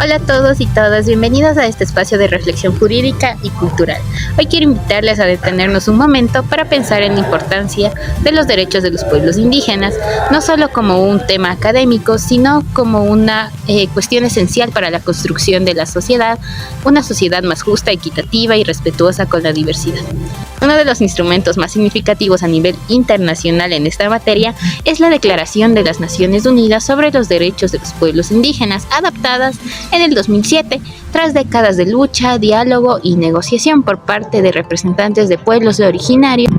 Hola a todos y todas, bienvenidos a este espacio de reflexión jurídica y cultural. Hoy quiero invitarles a detenernos un momento para pensar en la importancia de los derechos de los pueblos indígenas, no solo como un tema académico, sino como una cuestión esencial para la construcción de la sociedad, una sociedad más justa, equitativa y respetuosa con la diversidad. Uno de los instrumentos más significativos a nivel internacional en esta materia es la Declaración de las Naciones Unidas sobre los Derechos de los Pueblos Indígenas, adoptadas en el 2007, tras décadas de lucha, diálogo y negociación por parte de representantes de pueblos originarios,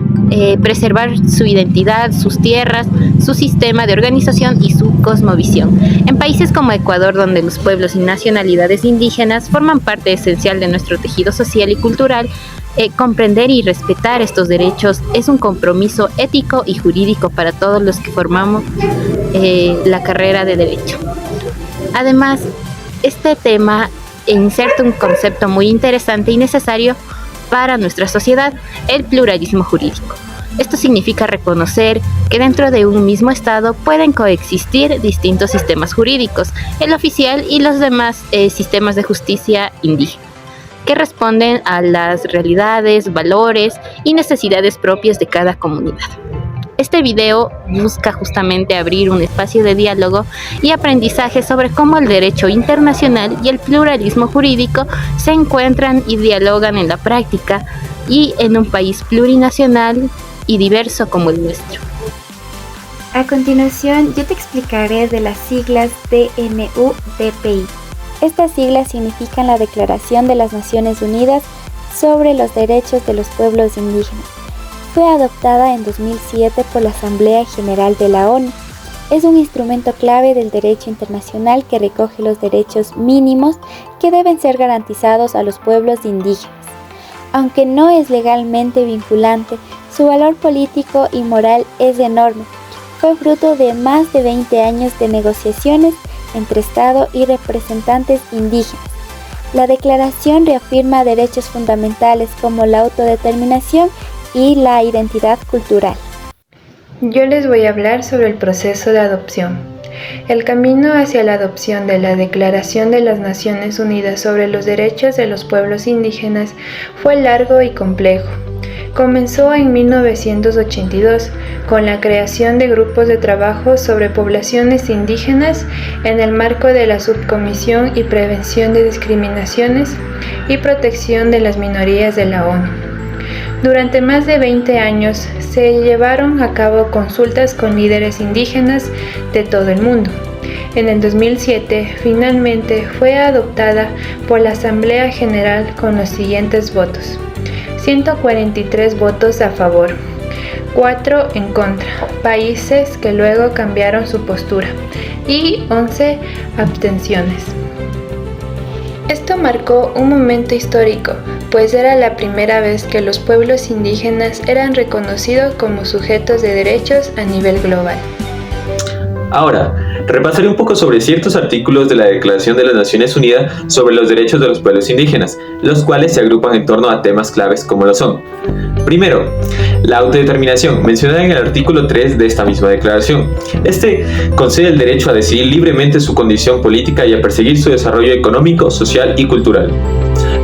preservar su identidad, sus tierras, su sistema de organización y su cosmovisión. En países como Ecuador, donde los pueblos y nacionalidades indígenas forman parte esencial de nuestro tejido social y cultural, comprender y respetar estos derechos es un compromiso ético y jurídico para todos los que formamos la carrera de Derecho. Además, este tema inserta un concepto muy interesante y necesario para nuestra sociedad, el pluralismo jurídico. Esto significa reconocer que dentro de un mismo Estado pueden coexistir distintos sistemas jurídicos, el oficial y los demás sistemas de justicia indígena, que responden a las realidades, valores y necesidades propias de cada comunidad. Este video busca justamente abrir un espacio de diálogo y aprendizaje sobre cómo el derecho internacional y el pluralismo jurídico se encuentran y dialogan en la práctica y en un país plurinacional y diverso como el nuestro. A continuación, yo te explicaré de las siglas DNU-DPI. Estas siglas significan la Declaración de las Naciones Unidas sobre los Derechos de los Pueblos Indígenas. Fue adoptada en 2007 por la Asamblea General de la ONU. Es un instrumento clave del derecho internacional que recoge los derechos mínimos que deben ser garantizados a los pueblos indígenas. Aunque no es legalmente vinculante, su valor político y moral es enorme. Fue fruto de más de 20 años de negociaciones entre Estado y representantes indígenas. La declaración reafirma derechos fundamentales como la autodeterminación y la identidad cultural. Yo les voy a hablar sobre el proceso de adopción. El camino hacia la adopción de la Declaración de las Naciones Unidas sobre los Derechos de los Pueblos Indígenas fue largo y complejo. Comenzó en 1982 con la creación de grupos de trabajo sobre poblaciones indígenas en el marco de la Subcomisión y Prevención de Discriminaciones y Protección de las Minorías de la ONU. Durante más de 20 años se llevaron a cabo consultas con líderes indígenas de todo el mundo. En el 2007, finalmente fue adoptada por la Asamblea General con los siguientes votos: 143 votos a favor, 4 en contra, países que luego cambiaron su postura, y 11 abstenciones. Esto marcó un momento histórico, pues era la primera vez que los pueblos indígenas eran reconocidos como sujetos de derechos a nivel global. Ahora, repasaré un poco sobre ciertos artículos de la Declaración de las Naciones Unidas sobre los Derechos de los Pueblos Indígenas, los cuales se agrupan en torno a temas claves como lo son. Primero, la autodeterminación, mencionada en el artículo 3 de esta misma declaración. Este concede el derecho a decidir libremente su condición política y a perseguir su desarrollo económico, social y cultural.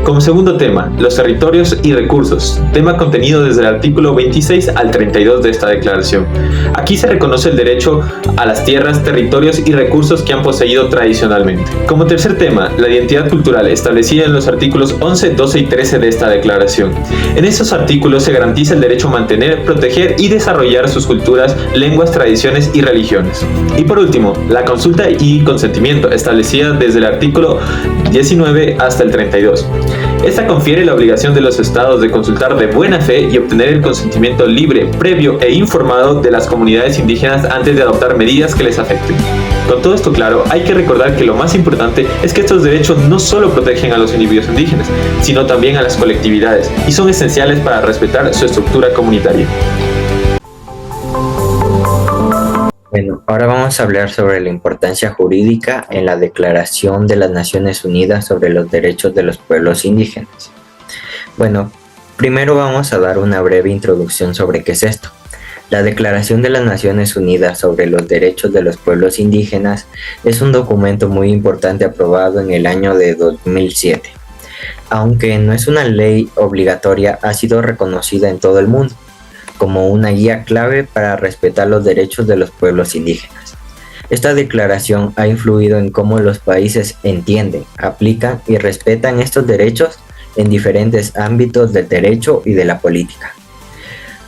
Como segundo tema, los territorios y recursos, tema contenido desde el artículo 26 al 32 de esta declaración. Aquí se reconoce el derecho a las tierras, territorios y recursos que han poseído tradicionalmente. Como tercer tema, la identidad cultural, establecida en los artículos 11, 12 y 13 de esta declaración. En estos artículos se garantiza el derecho a mantener, proteger y desarrollar sus culturas, lenguas, tradiciones y religiones. Y por último, la consulta y consentimiento, establecida desde el artículo 19 hasta el 32. Esta confiere la obligación de los estados de consultar de buena fe y obtener el consentimiento libre, previo e informado de las comunidades indígenas antes de adoptar medidas que les afecten. Con todo esto claro, hay que recordar que lo más importante es que estos derechos no solo protegen a los individuos indígenas, sino también a las colectividades, y son esenciales para respetar su estructura comunitaria. Bueno, ahora vamos a hablar sobre la importancia jurídica en la Declaración de las Naciones Unidas sobre los Derechos de los Pueblos Indígenas. Bueno, primero vamos a dar una breve introducción sobre qué es esto. La Declaración de las Naciones Unidas sobre los Derechos de los Pueblos Indígenas es un documento muy importante aprobado en el año de 2007. Aunque no es una ley obligatoria, ha sido reconocida en todo el mundo como una guía clave para respetar los derechos de los pueblos indígenas. Esta declaración ha influido en cómo los países entienden, aplican y respetan estos derechos en diferentes ámbitos del derecho y de la política.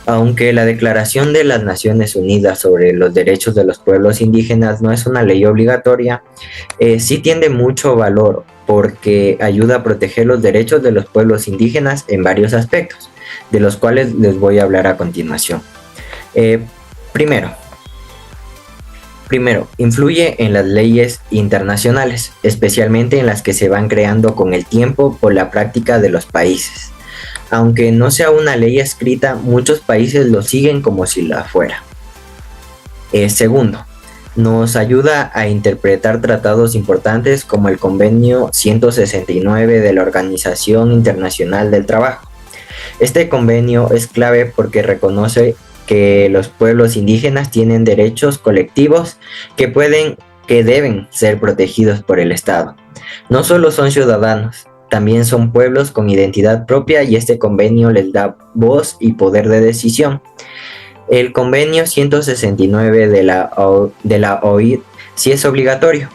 Aunque la Declaración de las Naciones Unidas sobre los Derechos de los Pueblos Indígenas no es una ley obligatoria, sí tiene mucho valor porque ayuda a proteger los derechos de los pueblos indígenas en varios aspectos, de los cuales les voy a hablar a continuación. Primero, influye en las leyes internacionales, especialmente en las que se van creando con el tiempo por la práctica de los países. Aunque no sea una ley escrita, muchos países lo siguen como si la fuera. Segundo, nos ayuda a interpretar tratados importantes como el Convenio 169 de la Organización Internacional del Trabajo. Este convenio es clave porque reconoce que los pueblos indígenas tienen derechos colectivos que deben ser protegidos por el Estado. No solo son ciudadanos, también son pueblos con identidad propia y este convenio les da voz y poder de decisión. El convenio 169 de la OIT sí es obligatorio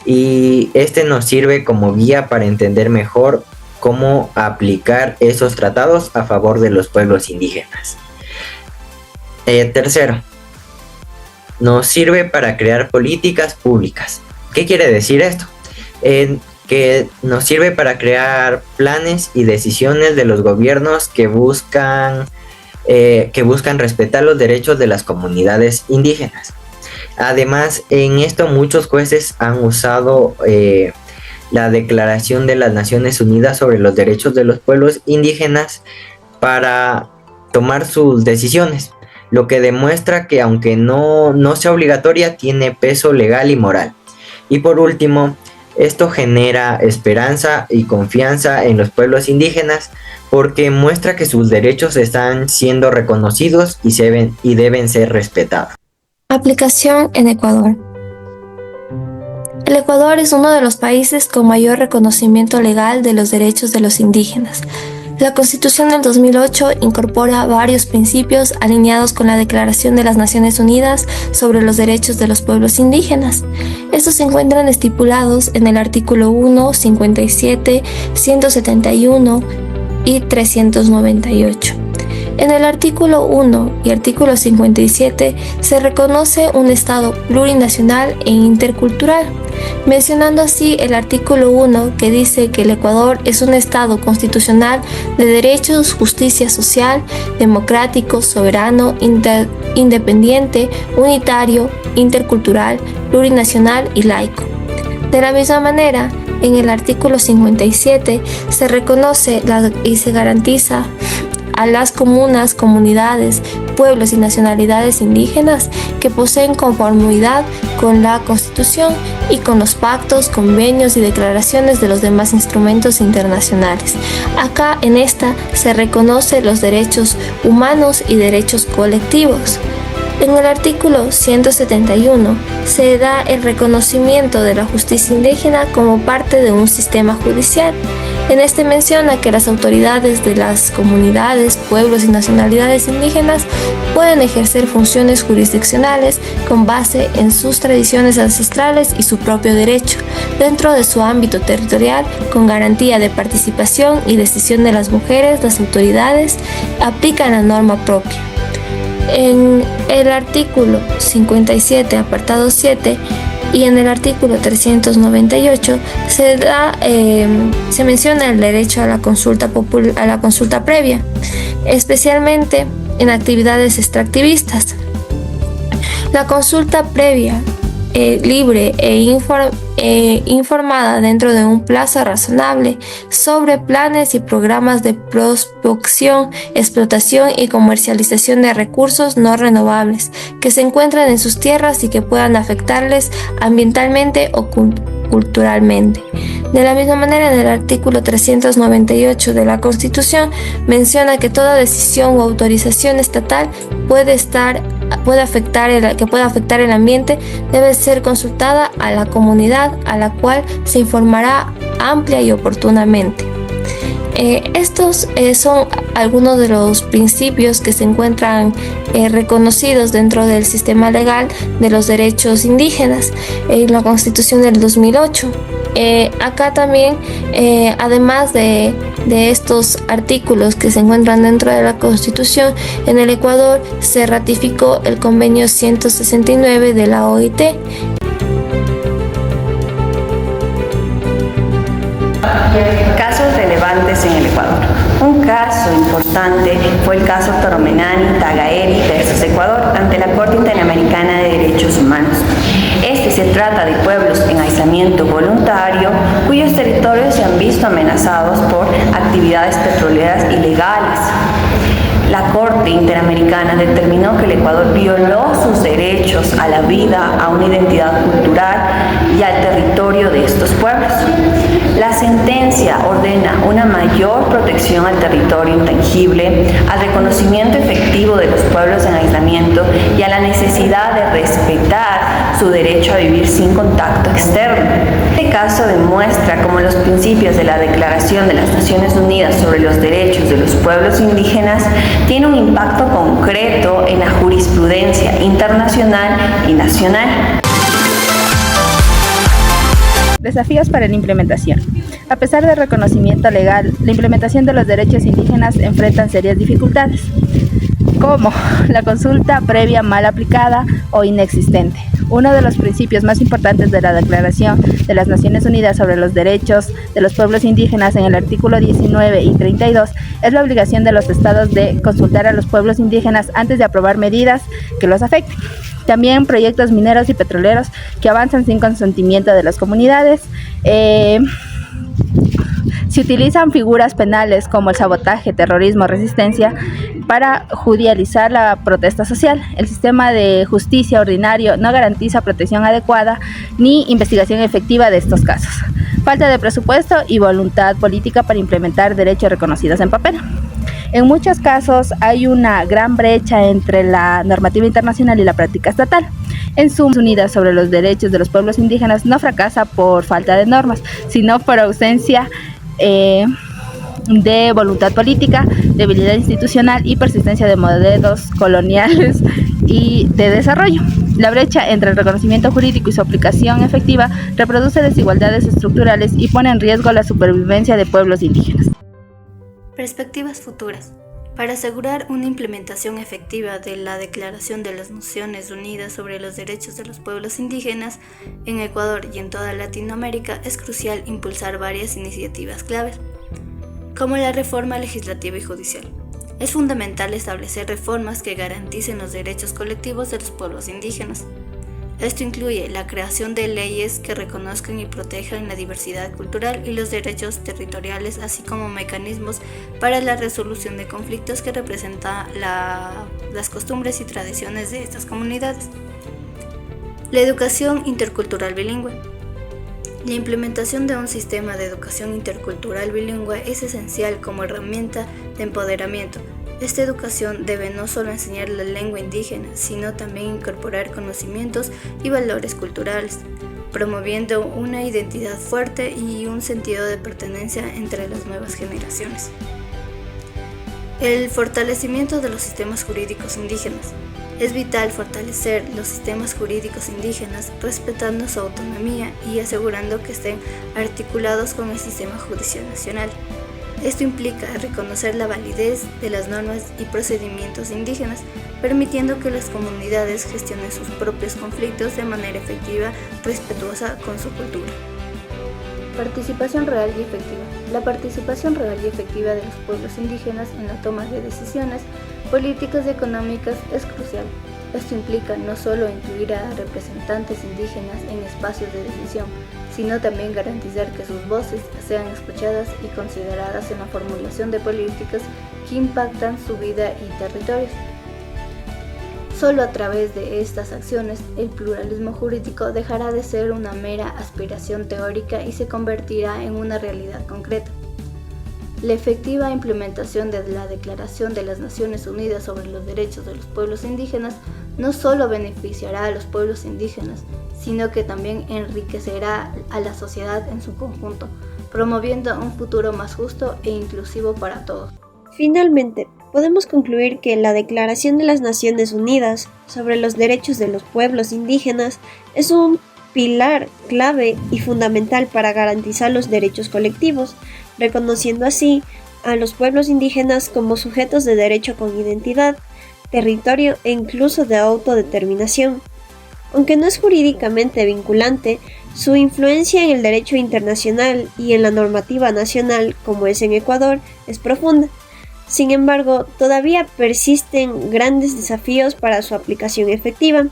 y este nos sirve como guía para entender mejor cómo aplicar esos tratados a favor de los pueblos indígenas. Tercero, nos sirve para crear políticas públicas. ¿Qué quiere decir esto? Que nos sirve para crear planes y decisiones de los gobiernos que buscan respetar los derechos de las comunidades indígenas. Además, en esto muchos jueces han usado la Declaración de las Naciones Unidas sobre los Derechos de los Pueblos Indígenas para tomar sus decisiones, lo que demuestra que aunque no sea obligatoria, tiene peso legal y moral. Y por último, esto genera esperanza y confianza en los pueblos indígenas porque muestra que sus derechos están siendo reconocidos y deben ser respetados. Aplicación en Ecuador. El Ecuador es uno de los países con mayor reconocimiento legal de los derechos de los indígenas. La Constitución del 2008 incorpora varios principios alineados con la Declaración de las Naciones Unidas sobre los Derechos de los Pueblos Indígenas. Estos se encuentran estipulados en el artículo 1, 57, 171 y 398. En el artículo 1 y artículo 57 se reconoce un Estado plurinacional e intercultural, mencionando así el artículo 1 que dice que el Ecuador es un Estado constitucional de derechos, justicia social, democrático, soberano, independiente, unitario, intercultural, plurinacional y laico. De la misma manera, en el artículo 57 se reconoce y se garantiza a las comunas, comunidades, pueblos y nacionalidades indígenas que poseen conformidad con la Constitución y con los pactos, convenios y declaraciones de los demás instrumentos internacionales. Acá en esta se reconoce los derechos humanos y derechos colectivos. En el artículo 171 se da el reconocimiento de la justicia indígena como parte de un sistema judicial. En este menciona que las autoridades de las comunidades, pueblos y nacionalidades indígenas pueden ejercer funciones jurisdiccionales con base en sus tradiciones ancestrales y su propio derecho, dentro de su ámbito territorial, con garantía de participación y decisión de las mujeres. Las autoridades aplican la norma propia. En el artículo 57, apartado 7, y en el artículo 398 se menciona el derecho a la consulta previa, especialmente en actividades extractivistas. La consulta previa, libre e informada dentro de un plazo razonable sobre planes y programas de prospección, explotación y comercialización de recursos no renovables que se encuentran en sus tierras y que puedan afectarles ambientalmente o culturalmente. De la misma manera, en el artículo 398 de la Constitución menciona que toda decisión o autorización estatal puede estar puede afectar el ambiente debe ser consultada a la comunidad, a la cual se informará amplia y oportunamente. Estos son algunos de los principios que se encuentran reconocidos dentro del sistema legal de los derechos indígenas en la Constitución del 2008. Acá también, además de estos artículos que se encuentran dentro de la Constitución, en el Ecuador se ratificó el Convenio 169 de la OIT. Casos relevantes en el Ecuador. Un caso importante fue el caso Toromenani Tagaeri versus Ecuador ante la Corte Interamericana de Derechos Humanos. Se trata de pueblos en aislamiento voluntario cuyos territorios se han visto amenazados por actividades petroleras ilegales. La Corte Interamericana determinó que el Ecuador violó sus derechos a la vida, a una identidad cultural y al territorio de estos pueblos. La sentencia ordena una mayor protección al territorio intangible, al reconocimiento efectivo de los pueblos en aislamiento y a la necesidad de respetar su derecho a vivir sin contacto externo. Este caso demuestra cómo los principios de la Declaración de las Naciones Unidas sobre los Derechos de los Pueblos Indígenas tienen un impacto concreto en la jurisprudencia internacional y nacional. Desafíos para la implementación. A pesar del reconocimiento legal, la implementación de los derechos indígenas enfrenta serias dificultades, como la consulta previa mal aplicada o inexistente. Uno de los principios más importantes de la Declaración de las Naciones Unidas sobre los Derechos de los Pueblos Indígenas en el artículo 19 y 32 es la obligación de los estados de consultar a los pueblos indígenas antes de aprobar medidas que los afecten. También proyectos mineros y petroleros que avanzan sin consentimiento de las comunidades. Se utilizan figuras penales como el sabotaje, terrorismo, resistencia para judicializar la protesta social. El sistema de justicia ordinario no garantiza protección adecuada ni investigación efectiva de estos casos. Falta de presupuesto y voluntad política para implementar derechos reconocidos en papel. En muchos casos hay una gran brecha entre la normativa internacional y la práctica estatal. En Naciones Unidas sobre los derechos de los pueblos indígenas no fracasa por falta de normas, sino por ausencia de voluntad política, debilidad institucional y persistencia de modelos coloniales y de desarrollo. La brecha entre el reconocimiento jurídico y su aplicación efectiva reproduce desigualdades estructurales y pone en riesgo la supervivencia de pueblos indígenas. Perspectivas futuras. Para asegurar una implementación efectiva de la Declaración de las Naciones Unidas sobre los Derechos de los Pueblos Indígenas, en Ecuador y en toda Latinoamérica es crucial impulsar varias iniciativas claves, como la reforma legislativa y judicial. Es fundamental establecer reformas que garanticen los derechos colectivos de los pueblos indígenas. Esto incluye la creación de leyes que reconozcan y protejan la diversidad cultural y los derechos territoriales, así como mecanismos para la resolución de conflictos que representan las costumbres y tradiciones de estas comunidades. La educación intercultural bilingüe. La implementación de un sistema de educación intercultural bilingüe es esencial como herramienta de empoderamiento. Esta educación debe no solo enseñar la lengua indígena, sino también incorporar conocimientos y valores culturales, promoviendo una identidad fuerte y un sentido de pertenencia entre las nuevas generaciones. El fortalecimiento de los sistemas jurídicos indígenas. Es vital fortalecer los sistemas jurídicos indígenas respetando su autonomía y asegurando que estén articulados con el sistema judicial nacional. Esto implica reconocer la validez de las normas y procedimientos indígenas, permitiendo que las comunidades gestionen sus propios conflictos de manera efectiva, respetuosa con su cultura. Participación real y efectiva. La participación real y efectiva de los pueblos indígenas en la toma de decisiones políticas y económicas es crucial. Esto implica no solo incluir a representantes indígenas en espacios de decisión, sino también garantizar que sus voces sean escuchadas y consideradas en la formulación de políticas que impactan su vida y territorios. Solo a través de estas acciones, el pluralismo jurídico dejará de ser una mera aspiración teórica y se convertirá en una realidad concreta. La efectiva implementación de la Declaración de las Naciones Unidas sobre los Derechos de los Pueblos Indígenas no solo beneficiará a los pueblos indígenas, sino que también enriquecerá a la sociedad en su conjunto, promoviendo un futuro más justo e inclusivo para todos. Finalmente, podemos concluir que la Declaración de las Naciones Unidas sobre los Derechos de los Pueblos Indígenas es un pilar clave y fundamental para garantizar los derechos colectivos, reconociendo así a los pueblos indígenas como sujetos de derecho con identidad, territorio e incluso de autodeterminación. Aunque no es jurídicamente vinculante, su influencia en el derecho internacional y en la normativa nacional, como es en Ecuador, es profunda. Sin embargo, todavía persisten grandes desafíos para su aplicación efectiva.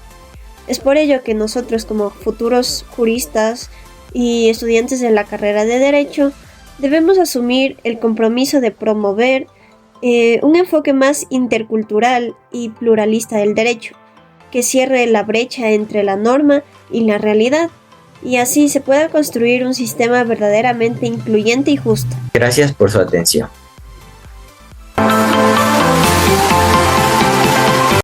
Es por ello que nosotros, como futuros juristas y estudiantes de la carrera de Derecho, debemos asumir el compromiso de promover un enfoque más intercultural y pluralista del derecho, que cierre la brecha entre la norma y la realidad, y así se pueda construir un sistema verdaderamente incluyente y justo. Gracias por su atención.